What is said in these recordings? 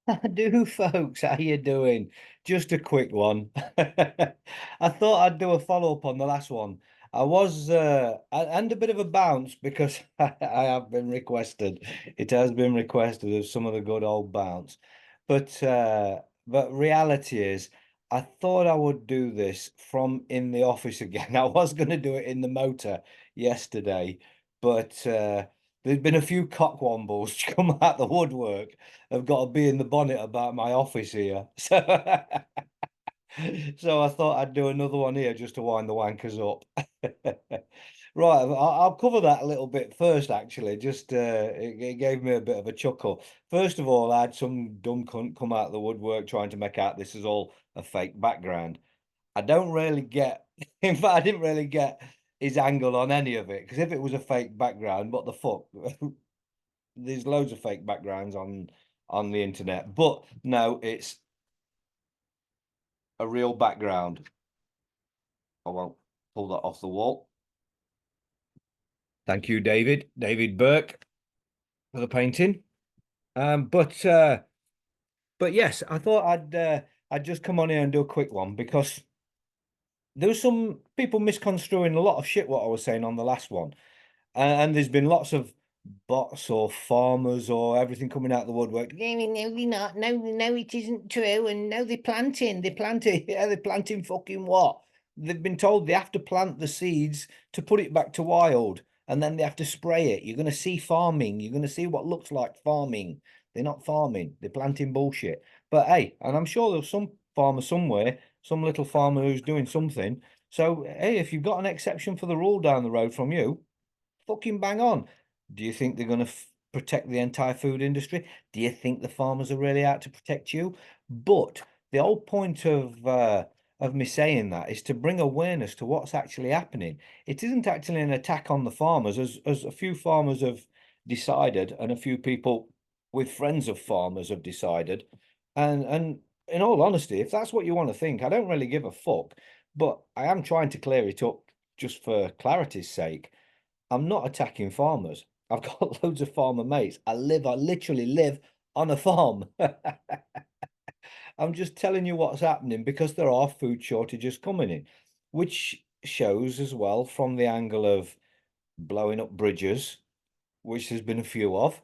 I do, folks. How you doing? Just a quick one. I thought I'd do a follow-up on the last one. And a bit of a bounce because I have been requested. It has been requested of some of the good old bounce. But reality is, I thought I would do this from in the office again. I was going to do it in the motor yesterday, but there's been a few cockwombles come out the woodwork. I've got to be in the bonnet about my office here. So I thought I'd do another one here just to wind the wankers up. Right, I'll cover that a little bit first, actually. It gave me a bit of a chuckle. First of all, I had some dumb cunt come out of the woodwork trying to make out this is all a fake background. I don't really get, in fact, I didn't really get his angle on any of it because if it was a fake background, what the fuck? There's loads of fake backgrounds on the internet, but no, it's a real background. I won't pull that off the wall. Thank you, David Burke, for the painting. Um, but uh, but yes, I thought I'd just come on here and do a quick one because there was some people misconstruing a lot of shit what I was saying on the last one. And there's been lots of bots or farmers or everything coming out of the woodwork. No, no, they're not. No, no, it isn't true. And no, they're planting. They're planting. Yeah, they're planting fucking what? They've been told they have to plant the seeds to put it back to wild, and then they have to spray it. You're going to see farming. You're going to see what looks like farming. They're not farming. They're planting bullshit. But hey, and I'm sure there's some farmer somewhere, some little farmer who's doing something. So hey, if you've got an exception for the rule down the road from you, fucking bang on. Do you think they're going to protect the entire food industry? Do you think the farmers are really out to protect you? But the whole point of me saying that is to bring awareness to what's actually happening. It isn't actually an attack on the farmers, as a few farmers have decided, and a few people with friends of farmers have decided. And in all honesty, if that's what you want to think, I don't really give a fuck. But I am trying to clear it up just for clarity's sake. I'm not attacking farmers. I've got loads of farmer mates. I literally live on a farm. I'm just telling you what's happening because there are food shortages coming in, which shows as well from the angle of blowing up bridges, which there's been a few of,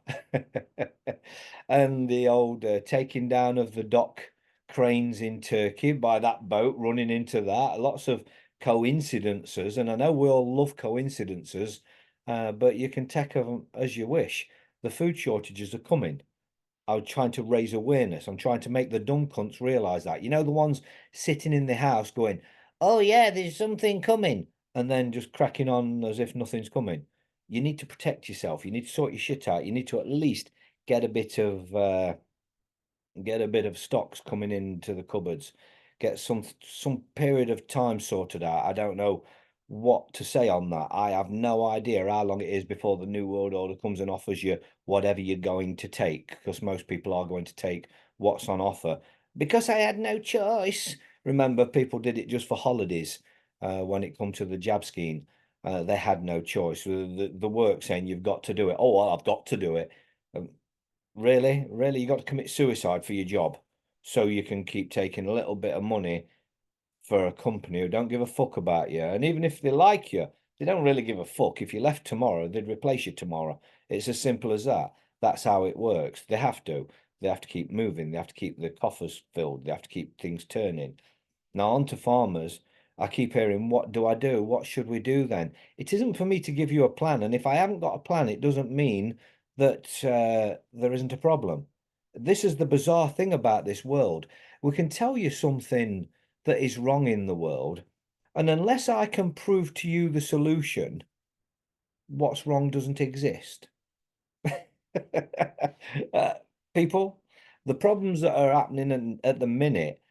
and the old taking down of the dock cranes in Turkey by that boat running into that. Lots of coincidences, and I know we all love coincidences, but you can take them as you wish. The food shortages are coming. I'm trying to raise awareness. I'm trying to make the dumb cunts realize that. You know, the ones sitting in the house going, "Oh yeah, there's something coming," and then just cracking on as if nothing's coming. You need to protect yourself. You need to sort your shit out. You need to at least get a bit of stocks coming into the cupboards. Get some period of time sorted out. I don't know what to say on that. I have no idea how long it is before the New World Order comes and offers you whatever you're going to take, because most people are going to take what's on offer. Because I had no choice. Remember, people did it just for holidays when it come to the jab scheme. They had no choice. The work saying you've got to do it. Oh, well, I've got to do it. Um, Really? Really? You got to commit suicide for your job so you can keep taking a little bit of money for a company who don't give a fuck about you. And even if they like you, they don't really give a fuck. If you left tomorrow, they'd replace you tomorrow. It's as simple as that. That's how it works. They have to. They have to keep moving. They have to keep the coffers filled. They have to keep things turning. Now, on to farmers. I keep hearing, what do I do? What should we do then? It isn't for me to give you a plan. And if I haven't got a plan, it doesn't mean that there isn't a problem. This is the bizarre thing about this world. We can tell you something that is wrong in the world, and unless I can prove to you the solution, what's wrong doesn't exist. uh, People, the problems that are happening at the minute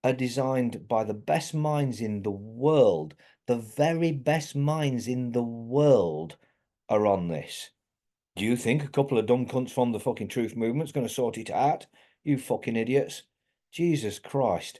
are designed by the best minds in the world. The very best minds in the world are on this. Do you think a couple of dumb cunts from the fucking truth movement's going to sort it out? You fucking idiots. Jesus Christ.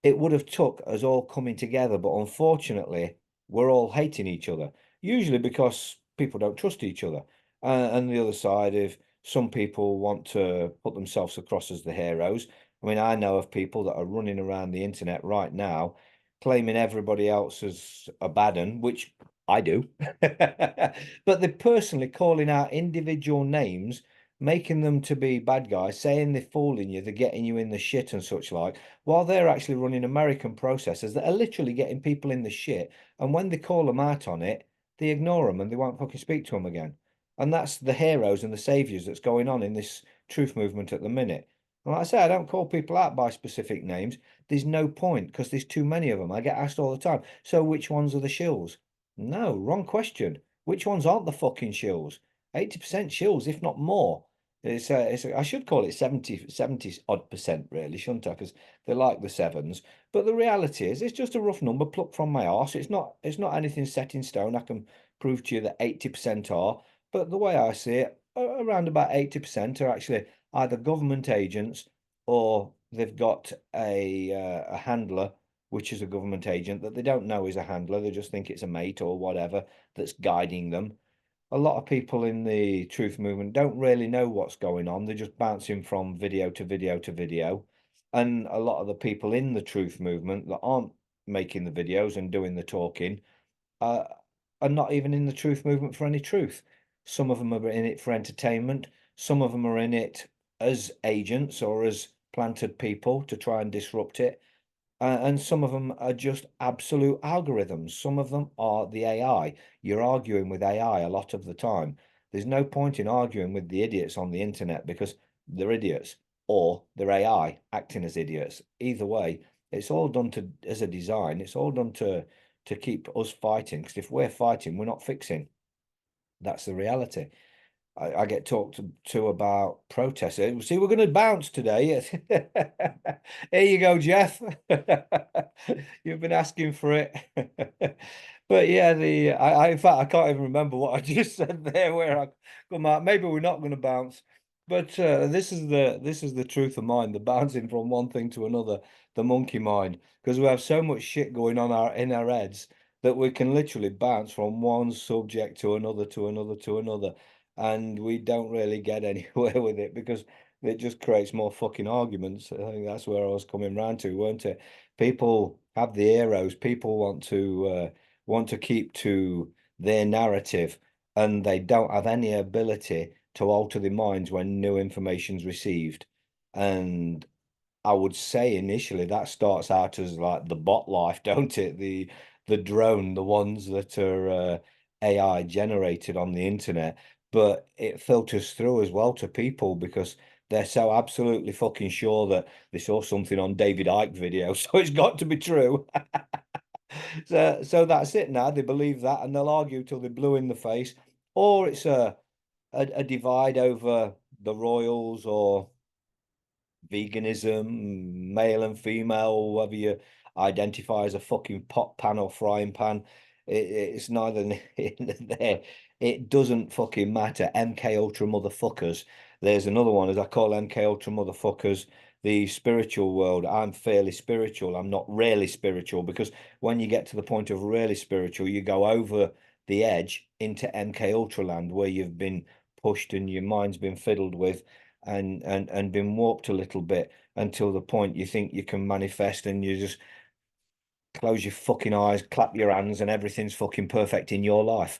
It would have took us all coming together, but unfortunately, we're all hating each other. Usually because people don't trust each other. And the other side, if Some people want to put themselves across as the heroes. I mean, I know of people that are running around the internet right now claiming everybody else is a bad un, which I do. But they're personally calling out individual names, making them to be bad guys, saying they're fooling you, they're getting you in the shit and such like, while they're actually running American processors that are literally getting people in the shit. And when they call them out on it, they ignore them and they won't fucking speak to them again. And that's the heroes and the saviors that's going on in this truth movement at the minute. And like I say, I don't call people out by specific names. There's no point because there's too many of them. I get asked all the time. So which ones are the shills? No, wrong question. Which ones aren't the fucking shills? 80% shills, if not more. I should call it 70 odd percent, really, shouldn't I? Because they like the sevens. But the reality is, it's just a rough number plucked from my arse. It's not anything set in stone. I can prove to you that 80% are. But the way I see it, around about 80% are actually either government agents or they've got a handler, which is a government agent that they don't know is a handler. They just think it's a mate or whatever that's guiding them. A lot of people in the truth movement don't really know what's going on. They're just bouncing from video to video to video. And a lot of the people in the truth movement that aren't making the videos and doing the talking uh, are not even in the truth movement for any truth. Some of them are in it for entertainment. Some of them are in it as agents or as planted people to try and disrupt it. And some of them are just absolute algorithms. Some of them are the AI. You're arguing with AI a lot of the time. There's no point in arguing with the idiots on the internet because they're idiots or they're AI acting as idiots. Either way, it's all done to as a design. It's all done to keep us fighting. Because if we're fighting, we're not fixing. That's the reality. I get talked to about protests. See, we're going to bounce today. Here you go, Jeff. You've been asking for it. But yeah, in fact I can't even remember what I just said there. Where I come out. Maybe we're not going to bounce. But this is the truth of mine. The bouncing from one thing to another, the monkey mind, because we have so much shit going on in our heads that we can literally bounce from one subject to another to another to another and we don't really get anywhere with it because it just creates more fucking arguments. I think that's where I was coming round to, weren't it? People have the heroes. People want to keep to their narrative, and they don't have any ability to alter their minds when new information's received. And I would say initially that starts out as like the bot life, don't it? The drone, the ones that are AI generated on the internet, but it filters through as well to people because they're so absolutely fucking sure that they saw something on David Icke video, so it's got to be true. So that's it now. They believe that and they'll argue till they're blue in the face, or it's a divide over the royals or veganism, male and female, whether you identify as a fucking pot pan or frying pan, it's neither here nor there. It doesn't fucking matter. MK Ultra motherfuckers. There's another one, as I call MK Ultra motherfuckers, the spiritual world. I'm fairly spiritual. I'm not really spiritual because when you get to the point of really spiritual, you go over the edge into MK Ultra land where you've been pushed and your mind's been fiddled with and been warped a little bit until the point you think you can manifest and you just close your fucking eyes, clap your hands, and everything's fucking perfect in your life.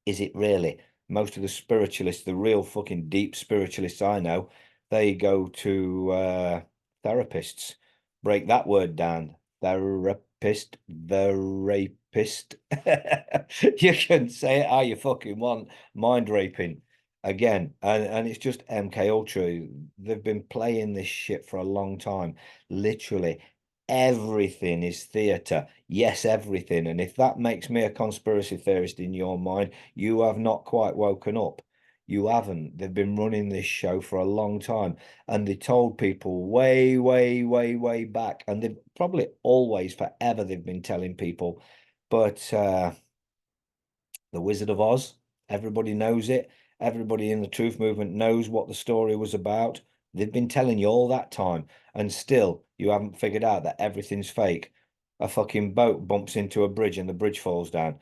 Is it really? Most of the spiritualists, the real fucking deep spiritualists I know, they go to therapists. Break that word down. Therapist, the rapist. You can say it how you fucking want. Mind raping again, and it's just MK Ultra. They've been playing this shit for a long time. Literally everything is theatre. Yes, everything. And if that makes me a conspiracy theorist in your mind, you have not quite woken up. You haven't. They've been running this show for a long time, and they told people way, way, way, way back, and they've probably always, forever, they've been telling people. But the Wizard of Oz, everybody knows it. Everybody in the truth movement knows what the story was about. They've been telling you all that time, and still you haven't figured out that everything's fake. A fucking boat bumps into a bridge and the bridge falls down.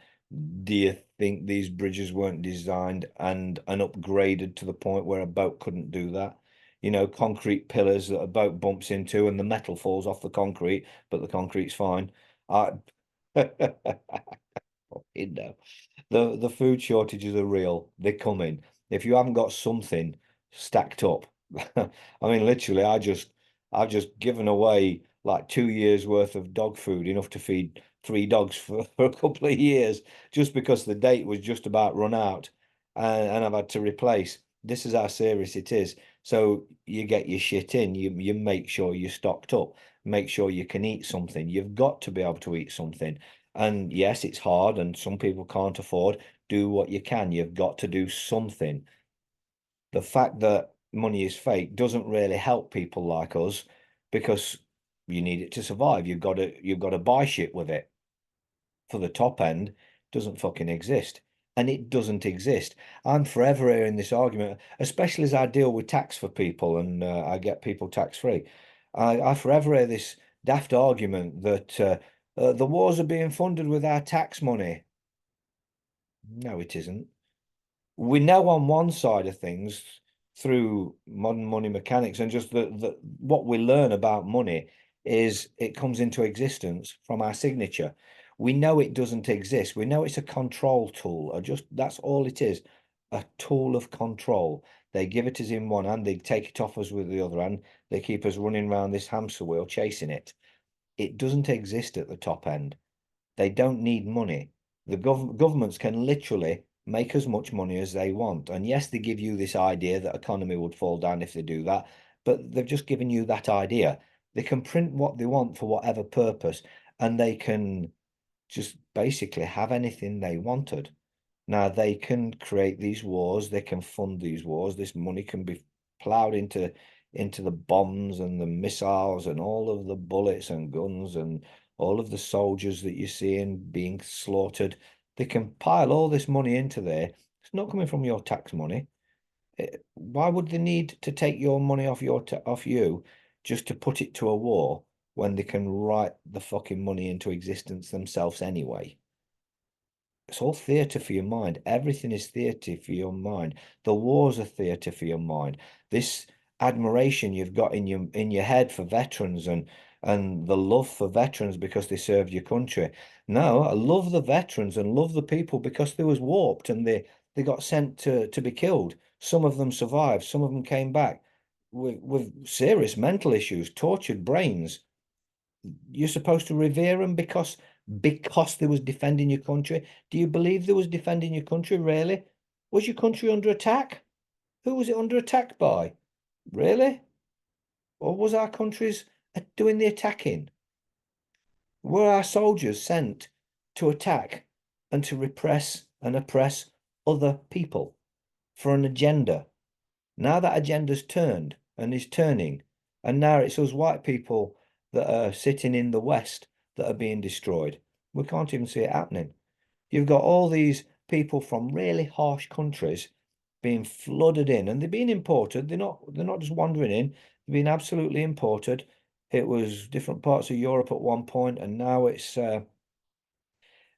Do you think these bridges weren't designed and upgraded to the point where a boat couldn't do that? You know, concrete pillars that a boat bumps into and the metal falls off the concrete, but the concrete's fine. I you know, the food shortages are real. They're coming. If you haven't got something stacked up, I mean, literally, I've just given away like 2 years worth of dog food, enough to feed 3 dogs for a couple of years, just because the date was just about run out, and I've had to replace. This is how serious it is. So you get your shit in. You make sure you're stocked up. Make sure you can eat something. You've got to be able to eat something. And yes, it's hard, and some people can't afford. Do what you can. You've got to do something. The fact that money is fake doesn't really help people like us, because you need it to survive. You've got to buy shit with it. For the top end, doesn't fucking exist. And it doesn't exist. I'm forever hearing this argument, especially as I deal with tax for people, and I get people tax free. I forever hear this daft argument that the wars are being funded with our tax money. No, it isn't. We know on one side of things, through modern money mechanics, and just the what we learn about money is it comes into existence from our signature. We know it doesn't exist. We know it's a control tool, or just that's all it is, a tool of control. They give it us in one hand, they take it off us with the other hand. They keep us running around this hamster wheel chasing it. It doesn't exist at the top end. They don't need money. The governments can literally make as much money as they want. And yes, they give you this idea that economy would fall down if they do that, but they've just given you that idea. They can print what they want for whatever purpose, and they can just basically have anything they wanted. Now they can create these wars, they can fund these wars. This money can be plowed into the bombs and the missiles and all of the bullets and guns and all of the soldiers that you're seeing being slaughtered. They can pile all this money into there. It's not coming from your tax money. Why would they need to take your money off off you just to put it to a war when they can write the fucking money into existence themselves anyway? It's all theatre for your mind. Everything is theatre for your mind. The wars are theatre for your mind. This admiration you've got in your head for veterans, and the love for veterans because they served your country. No, I love the veterans and love the people because they was warped and they got sent to be killed. Some of them survived. Some of them came back with serious mental issues, tortured brains. You're supposed to revere them because they was defending your country. Do you believe they was defending your country, really? Was your country under attack? Who was it under attack by? Really? Or was our countries doing the attacking? Were our soldiers sent to attack and to repress and oppress other people for an agenda? Now that agenda's turned and is turning, and now it's us white people that are sitting in the West that are being destroyed. We can't even see it happening. You've got all these people from really harsh countries being flooded in, and they're being imported. They're not just wandering in, they're being absolutely imported. It was different parts of Europe at one point, and now it's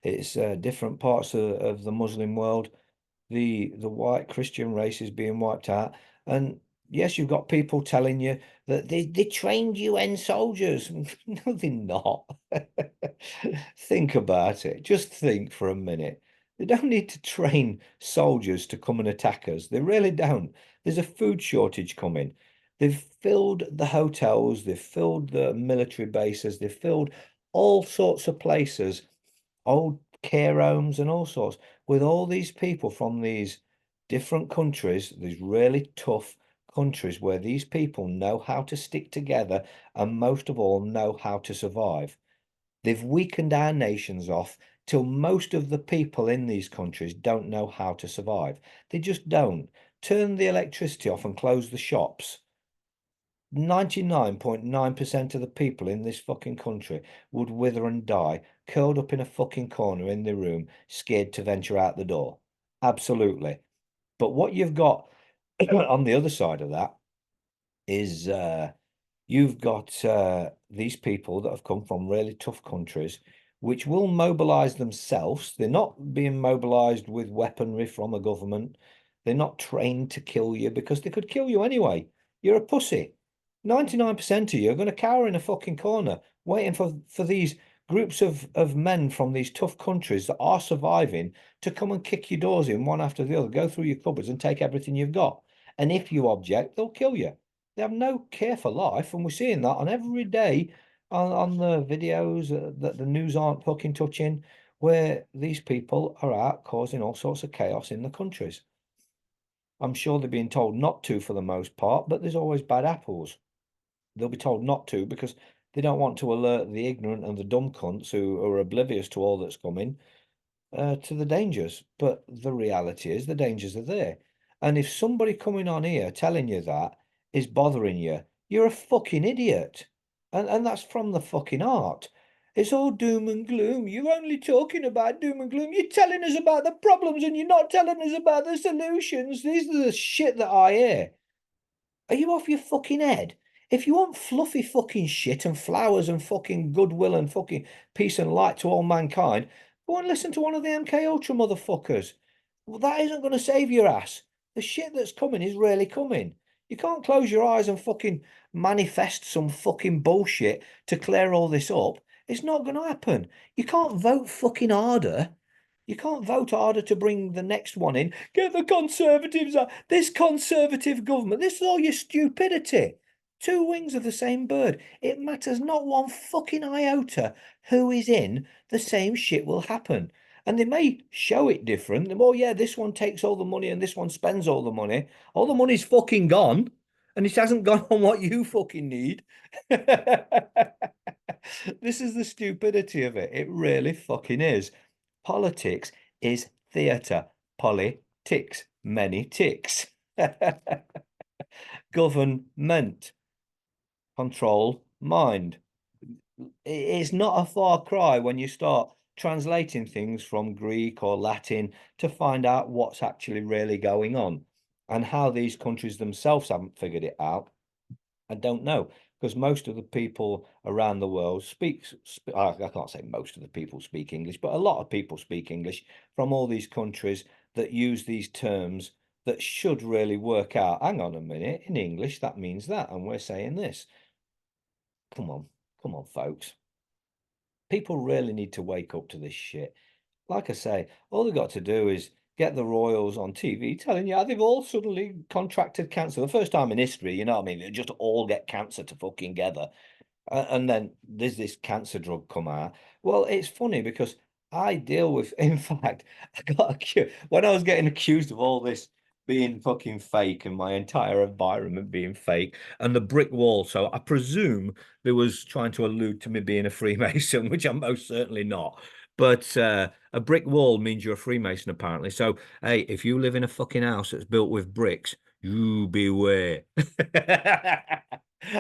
different parts of the Muslim world. The white Christian race is being wiped out. And yes, you've got people telling you that they trained UN soldiers. No, they're not. Think about it. Just think for a minute. They don't need to train soldiers to come and attack us. They really don't. There's a food shortage coming. They've filled the hotels, they've filled the military bases, they've filled all sorts of places, old care homes and all sorts, with all these people from these different countries, these really tough countries where these people know how to stick together and most of all know how to survive. They've weakened our nations off till most of the people in these countries don't know how to survive. They just don't. Turn the electricity off and close the shops. 99.9% of the people in this fucking country would wither and die, curled up in a fucking corner in their room, scared to venture out the door. Absolutely. But what you've got on the other side of that is you've got these people that have come from really tough countries which will mobilize themselves. They're not being mobilized with weaponry from a government. They're not trained to kill you because they could kill you anyway. You're a pussy. 99% of you are going to cower in a fucking corner waiting for these groups of men from these tough countries that are surviving to come and kick your doors in one after the other, go through your cupboards and take everything you've got. And if you object, they'll kill you. They have no care for life. And we're seeing that on every day on the videos that the news aren't fucking touching, where these people are out causing all sorts of chaos in the countries. I'm sure they're being told not to for the most part, but there's always bad apples. They'll be told not to because they don't want to alert the ignorant and the dumb cunts who are oblivious to all that's coming to the dangers. But the reality is the dangers are there. And if somebody coming on here telling you that is bothering you, you're a fucking idiot. And that's from the fucking heart. It's all doom and gloom. You're only talking about doom and gloom. You're telling us about the problems and you're not telling us about the solutions. These are the shit that I hear. Are you off your fucking head? If you want fluffy fucking shit and flowers and fucking goodwill and fucking peace and light to all mankind, go and listen to one of the MK Ultra motherfuckers. Well, that isn't going to save your ass. The shit that's coming is really coming. You can't close your eyes and fucking manifest some fucking bullshit to clear all this up. It's not going to happen. You can't vote fucking harder. You can't vote harder to bring the next one in. Get the Conservatives out. This Conservative government, this is all your stupidity. Two wings of the same bird. It matters not one fucking iota who is in, the same shit will happen. And they may show it different. Oh, yeah, this one takes all the money and this one spends all the money. All the money's fucking gone. And it hasn't gone on what you fucking need. This is the stupidity of it. It really fucking is. Politics is theatre. Politics, many ticks. Government, control, mind. It's not a far cry when you start translating things from Greek or Latin to find out what's actually really going on and how these countries themselves haven't figured it out. I don't know because most of the people around the world I can't say most of the people speak English, but a lot of people speak English from all these countries that use these terms that should really work out. Hang on a minute, in English, that means that, and we're saying this. Come on, folks. People really need to wake up to this shit. Like I say, all they've got to do is get the royals on TV telling you how they've all suddenly contracted cancer. The first time in history, you know what I mean? They just all get cancer to fucking together. And then there's this cancer drug come out. Well, it's funny because I deal with, in fact, I got accused when I was getting accused of all this being fucking fake and my entire environment being fake and the brick wall. So I presume they was trying to allude to me being a Freemason, which I'm most certainly not. But a brick wall means you're a Freemason, apparently. So, hey, if you live in a fucking house that's built with bricks, you beware.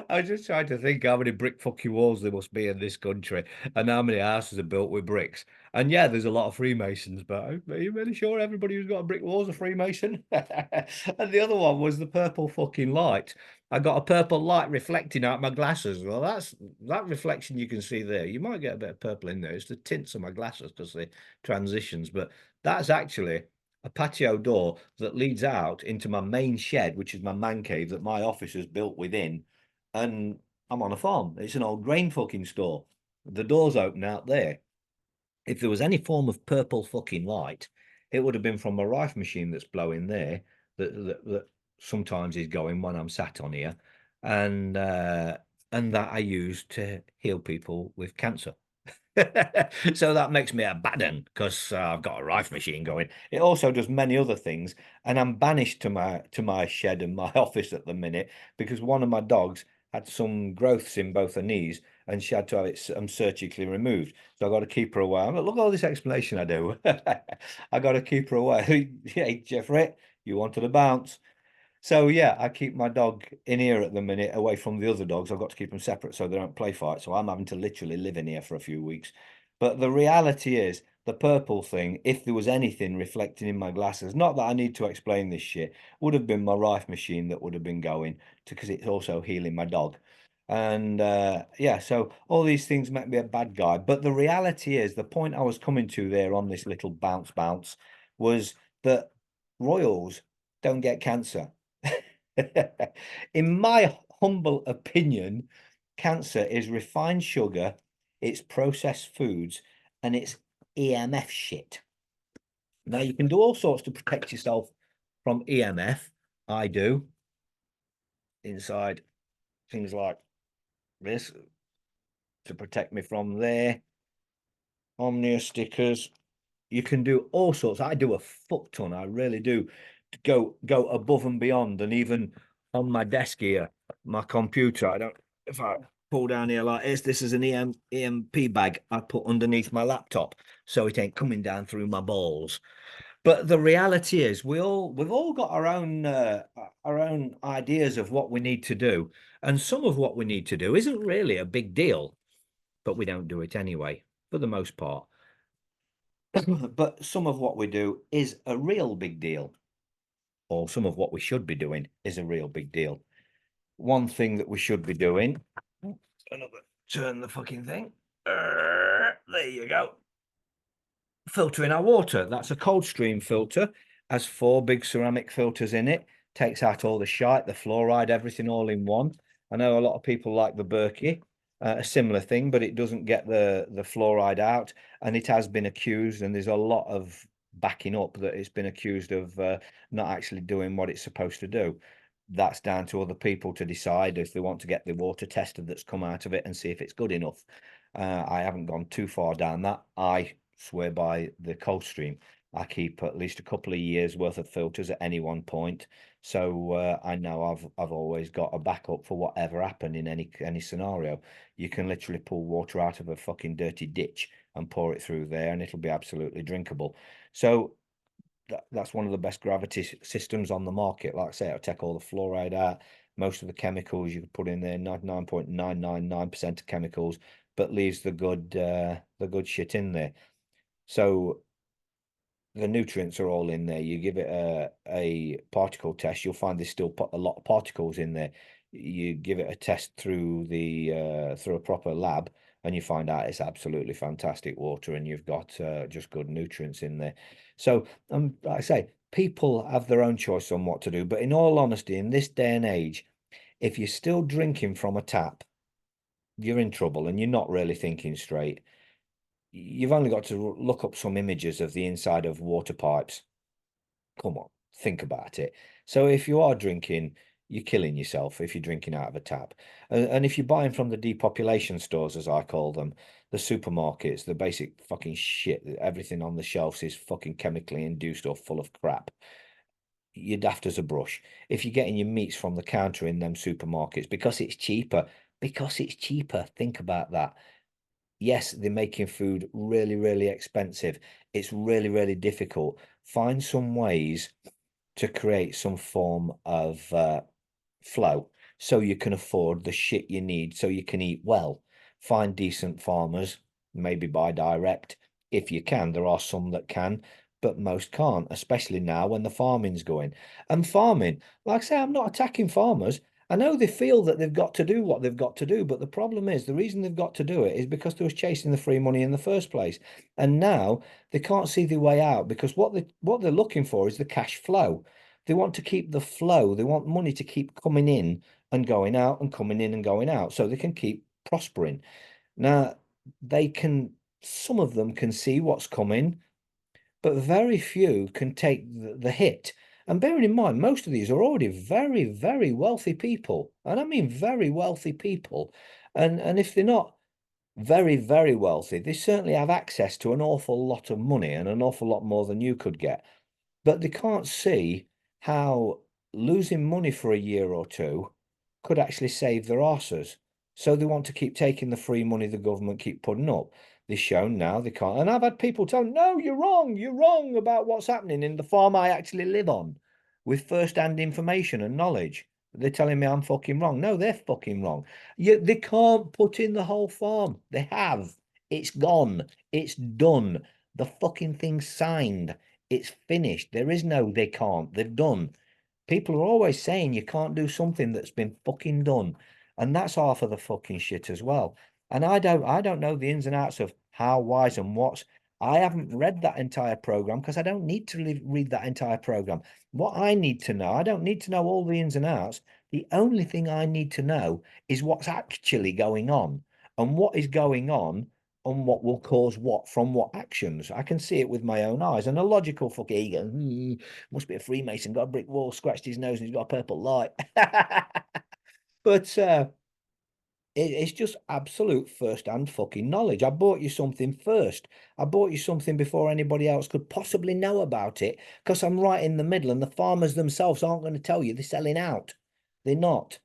I was just trying to think how many brick fucking walls there must be in this country and how many houses are built with bricks. And yeah, there's a lot of Freemasons, but are you really sure everybody who's got a brick wall is a Freemason? And the other one was the purple fucking light. I got a purple light reflecting out my glasses. Well, that reflection you can see there. You might get a bit of purple in there. It's the tints of my glasses because the transitions, but that's actually a patio door that leads out into my main shed, which is my man cave that my office is built within. And I'm on a farm. It's an old grain fucking store. The door's open out there. If there was any form of purple fucking light, it would have been from a rife machine that's blowing there that sometimes is going when I'm sat on here, and that I use to heal people with cancer. So that makes me a bad un because I've got a rife machine going. It also does many other things, and I'm banished to my shed and my office at the minute because one of my dogs had some growths in both her knees, and she had to have it surgically removed. So I got to keep her away. Look at all this explanation I do. I got to keep her away. Hey, Jeffrey, you wanted to bounce. So yeah, I keep my dog in here at the minute, away from the other dogs. I've got to keep them separate so they don't play fight. So I'm having to literally live in here for a few weeks. But the reality is, the purple thing, if there was anything reflecting in my glasses, not that I need to explain this shit, would have been my rife machine that would have been going to because it's also healing my dog. And yeah, so all these things make me a bad guy. But the reality is, the point I was coming to there on this little bounce was that royals don't get cancer. In my humble opinion, cancer is refined sugar, it's processed foods, and it's EMF shit. Now, you can do all sorts to protect yourself from EMF. I do. Inside things like this to protect me from there. Omnia stickers. You can do all sorts. I do a fuck ton. I really do go above and beyond. And even on my desk here, my computer, I don't, if I pull down here like this is an EMP bag I put underneath my laptop so it ain't coming down through my balls. But the reality is, we've all got our own ideas of what we need to do, and some of what we need to do isn't really a big deal, but we don't do it anyway, for the most part. But some of what we do is a real big deal, or some of what we should be doing is a real big deal. One thing that we should be doing, turn the fucking thing. There you go. Filtering our water. That's a Coldstream filter. Has 4 big ceramic filters in it. Takes out all the shite, the fluoride, everything all in one. I know a lot of people like the Berkey, a similar thing, but it doesn't get the fluoride out. And it has been accused, and there's a lot of backing up that it's been accused of not actually doing what it's supposed to do. That's down to other people to decide if they want to get the water tested that's come out of it and see if it's good enough. I haven't gone too far down that. I swear by the Coldstream. I keep at least a couple of years worth of filters at any one point, so I know I've always got a backup for whatever happened in any scenario. You can literally pull water out of a fucking dirty ditch and pour it through there, and it'll be absolutely drinkable. So that's one of the best gravity systems on the market. Like I say, it'll take all the fluoride out, most of the chemicals you can put in there, 99.999% of chemicals, but leaves the good shit in there. So the nutrients are all in there. You give it a particle test, you'll find there's still a lot of particles in there. You give it a test through through a proper lab, and you find out it's absolutely fantastic water, and you've got just good nutrients in there. So like I say, people have their own choice on what to do. But in all honesty, in this day and age, if you're still drinking from a tap, you're in trouble, and you're not really thinking straight. You've only got to look up some images of the inside of water pipes. Come on, think about it. So if you are drinking, you're killing yourself if you're drinking out of a tap. And if you're buying from the depopulation stores, as I call them, the supermarkets, the basic fucking shit, everything on the shelves is fucking chemically induced or full of crap. You're daft as a brush. If you're getting your meats from the counter in them supermarkets because it's cheaper, think about that. Yes, they're making food really, really expensive. It's really, really difficult. Find some ways to create some form of flow so you can afford the shit you need so you can eat well. Find decent farmers, maybe buy direct. If you can, there are some that can, but most can't, especially now when the farming's going. And farming, like I say, I'm not attacking farmers. I know they feel that they've got to do what they've got to do, but the problem is the reason they've got to do it is because they was chasing the free money in the first place. And now they can't see the way out because what they're looking for is the cash flow. They want to keep the flow. They want money to keep coming in and going out and coming in and going out so they can keep prospering. Now, some of them can see what's coming, but very few can take the hit. And bearing in mind, most of these are already very, very wealthy people. And I mean very wealthy people. And if they're not very, very wealthy, they certainly have access to an awful lot of money and an awful lot more than you could get. But they can't see how losing money for a year or two could actually save their arses. So they want to keep taking the free money the government keep putting up. They've shown now they can't. And I've had people tell me, no, you're wrong about what's happening in the farm I actually live on with first-hand information and knowledge. They're telling me I'm fucking wrong. No, they're fucking wrong. They can't put in the whole farm. They have. It's gone. It's done. The fucking thing's signed. It's finished. There is no they can't. They've done. People are always saying you can't do something that's been fucking done. And that's half of the fucking shit as well. And I don't know the ins and outs of how, whys, and what's. I haven't read that entire program because I don't need to read that entire program. What I need to know, I don't need to know all the ins and outs. The only thing I need to know is what's actually going on, and what is going on and what will cause what from what actions. I can see it with my own eyes. And a logical fucking ego, must be a Freemason, got a brick wall, scratched his nose, and he's got a purple light. But it's just absolute first-hand fucking knowledge. I bought you something first. I bought you something before anybody else could possibly know about it because I'm right in the middle, and the farmers themselves aren't going to tell you they're selling out. They're not.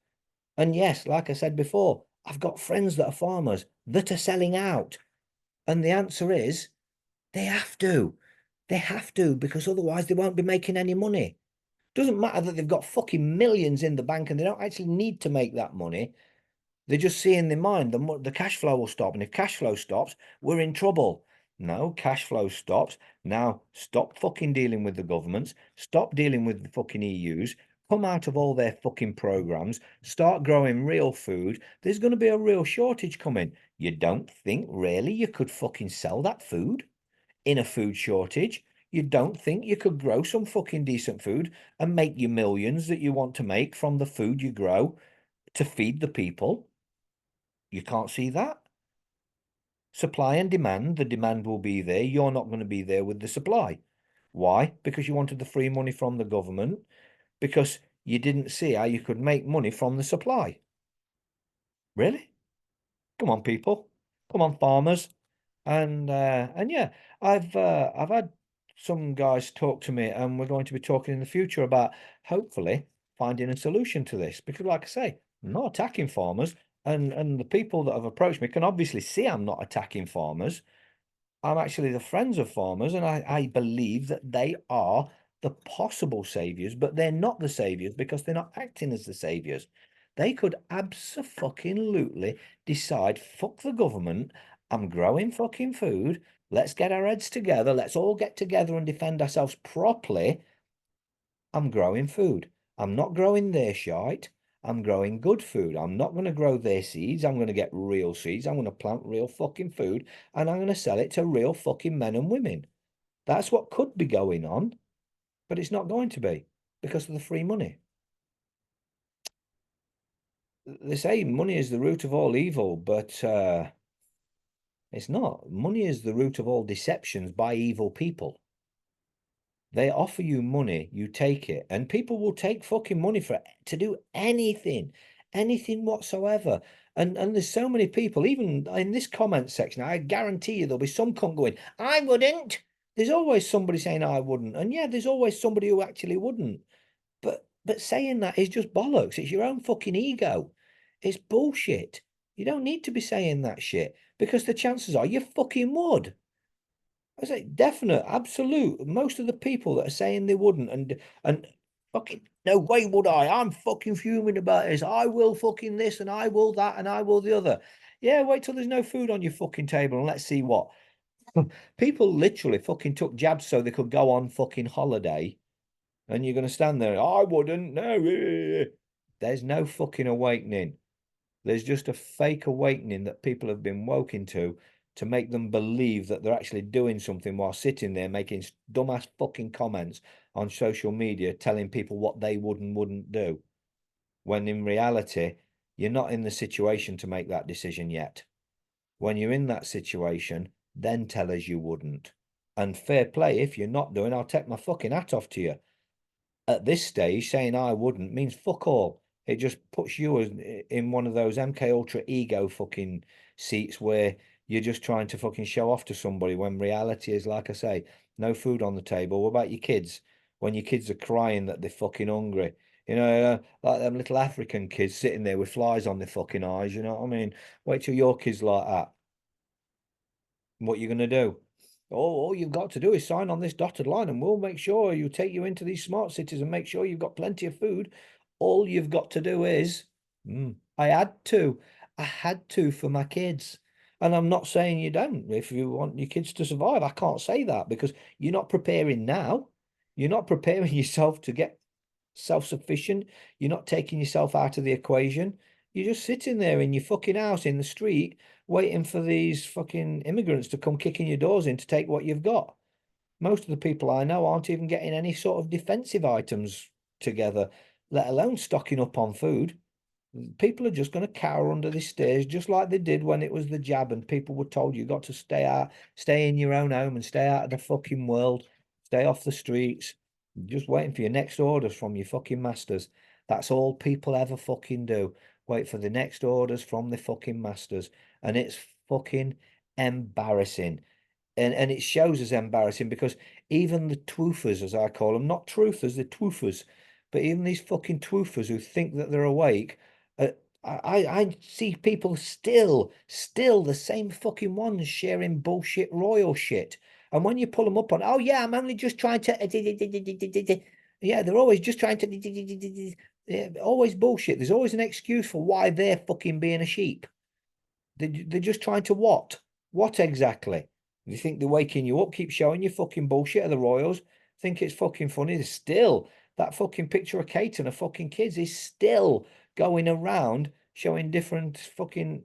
And yes, like I said before, I've got friends that are farmers that are selling out. And the answer is they have to. They have to, because otherwise they won't be making any money. Doesn't matter that they've got fucking millions in the bank and they don't actually need to make that money. They're just seeing their mind the cash flow will stop. And if cash flow stops, we're in trouble. No, cash flow stops. Now stop fucking dealing with the governments. Stop dealing with the fucking EUs. Come out of all their fucking programs. Start growing real food. There's going to be a real shortage coming. You don't think really you could fucking sell that food in a food shortage? You don't think you could grow some fucking decent food and make your millions that you want to make from the food you grow to feed the people? You can't see that. Supply and demand, the demand will be there. You're not going to be there with the supply. Why? Because you wanted the free money from the government, because you didn't see how you could make money from the supply. Really? Come on, people. Come on, farmers. And yeah, I've had some guys talk to me, and we're going to be talking in the future about hopefully finding a solution to this. Because, like I say, I'm not attacking farmers, and the people that have approached me can obviously see I'm not attacking farmers. I'm actually the friends of farmers, and I believe that they are the possible saviors, but they're not the saviors because they're not acting as the saviors. They could abso-fucking-lutely decide, fuck the government, I'm growing fucking food, let's get our heads together, let's all get together and defend ourselves properly. I'm growing food. I'm not growing their shite. I'm growing good food. I'm not going to grow their seeds. I'm going to get real seeds. I'm going to plant real fucking food, and I'm going to sell it to real fucking men and women. That's what could be going on, but it's not going to be because of the free money. They say money is the root of all evil, but it's not. Money is the root of all deceptions by evil people. They offer you money, you take it, and people will take fucking money to do anything, anything whatsoever. And there's so many people, even in this comment section, I guarantee you there'll be some cunt going, I wouldn't. There's always somebody saying I wouldn't. And yeah, there's always somebody who actually wouldn't. But saying that is just bollocks. It's your own fucking ego. It's bullshit. You don't need to be saying that shit because the chances are you fucking would. I say definite, absolute. Most of the people that are saying they wouldn't, and fucking no way would I. I'm fucking fuming about this. I will fucking this and I will that and I will the other. Yeah, wait till there's no food on your fucking table and let's see what. People literally fucking took jabs so they could go on fucking holiday, and you're gonna stand there. I wouldn't. No, there's no fucking awakening. There's just a fake awakening that people have been woken to make them believe that they're actually doing something while sitting there making dumbass fucking comments on social media telling people what they would and wouldn't do. When in reality, you're not in the situation to make that decision yet. When you're in that situation, then tell us you wouldn't. And fair play, if you're not doing, I'll take my fucking hat off to you. At this stage, saying I wouldn't means fuck all. It just puts you in one of those MK Ultra ego fucking seats where you're just trying to fucking show off to somebody when reality is, like I say, no food on the table. What about your kids? When your kids are crying that they're fucking hungry, like them little African kids sitting there with flies on their fucking eyes. You know what I mean? Wait till your kids like that. What you gonna do? All you've got to do is sign on this dotted line, and we'll make sure you take you into these smart cities and make sure you've got plenty of food. All you've got to do is, I had to for my kids. And I'm not saying you don't. If you want your kids to survive, I can't say that because you're not preparing now. You're not preparing yourself to get self-sufficient. You're not taking yourself out of the equation. You're just sitting there in your fucking house in the street, waiting for these fucking immigrants to come kicking your doors in to take what you've got. Most of the people I know aren't even getting any sort of defensive items together, let alone stocking up on food. People are just going to cower under the stairs, just like they did when it was the jab and people were told you got to stay out, stay in your own home and stay out of the fucking world, stay off the streets, just waiting for your next orders from your fucking masters. That's all people ever fucking do. Wait for the next orders from the fucking masters. And it's fucking embarrassing. And it shows as embarrassing because even the twoofers, as I call them, not truthers, they're twoofers, but even these fucking twoofers who think that they're awake, uh, I see people still the same fucking ones sharing bullshit royal shit. And when you pull them up on, oh yeah, I'm only just trying to, yeah, they're always just trying to, yeah, always bullshit. There's always an excuse for why they're fucking being a sheep. They're just trying to what? What exactly? You think they're waking you up, keep showing you fucking bullshit of the Royals, think it's fucking funny. There's still that fucking picture of Kate and her fucking kids is still going around showing different fucking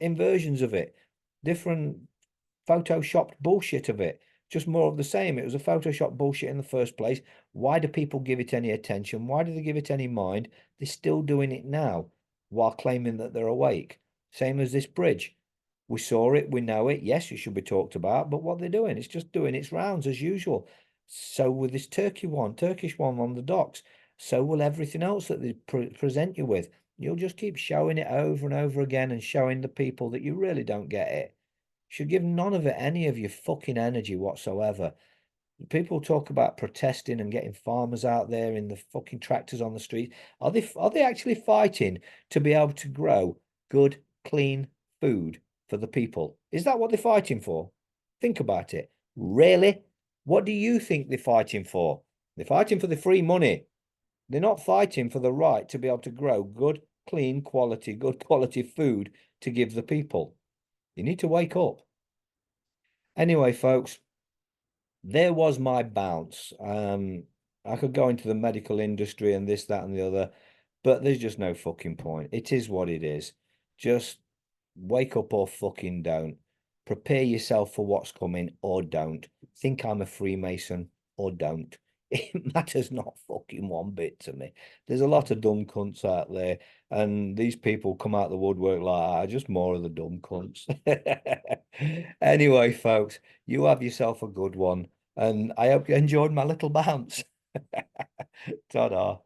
inversions of it, different photoshopped bullshit of it. Just more of the same. It was a Photoshop bullshit in the first place. Why do people give it any attention? Why do they give it any mind? They're still doing it now while claiming that they're awake. Same as this bridge. We saw it, we know it. Yes, it should be talked about, but what they're doing, it's just doing its rounds as usual. So with this Turkish one on the docks, so will everything else that they present you with. You'll just keep showing it over and over again and showing the people that you really don't get it. Should give none of it any of your fucking energy whatsoever. People talk about protesting and getting farmers out there in the fucking tractors on the street. Are they actually fighting to be able to grow good, clean food for the people? Is that what they're fighting for? Think about it. Really? What do you think they're fighting for? They're fighting for the free money. They're not fighting for the right to be able to grow good, clean, good quality food to give the people. You need to wake up. Anyway, folks, there was my bounce. I could go into the medical industry and this, that, and the other, but there's just no fucking point. It is what it is. Just wake up or fucking don't. Prepare yourself for what's coming or don't. Think I'm a Freemason or don't. It matters not fucking one bit to me. There's a lot of dumb cunts out there, and these people come out the woodwork like I just more of the dumb cunts. Anyway, folks, you have yourself a good one, and I hope you enjoyed my little bounce. Ta-da.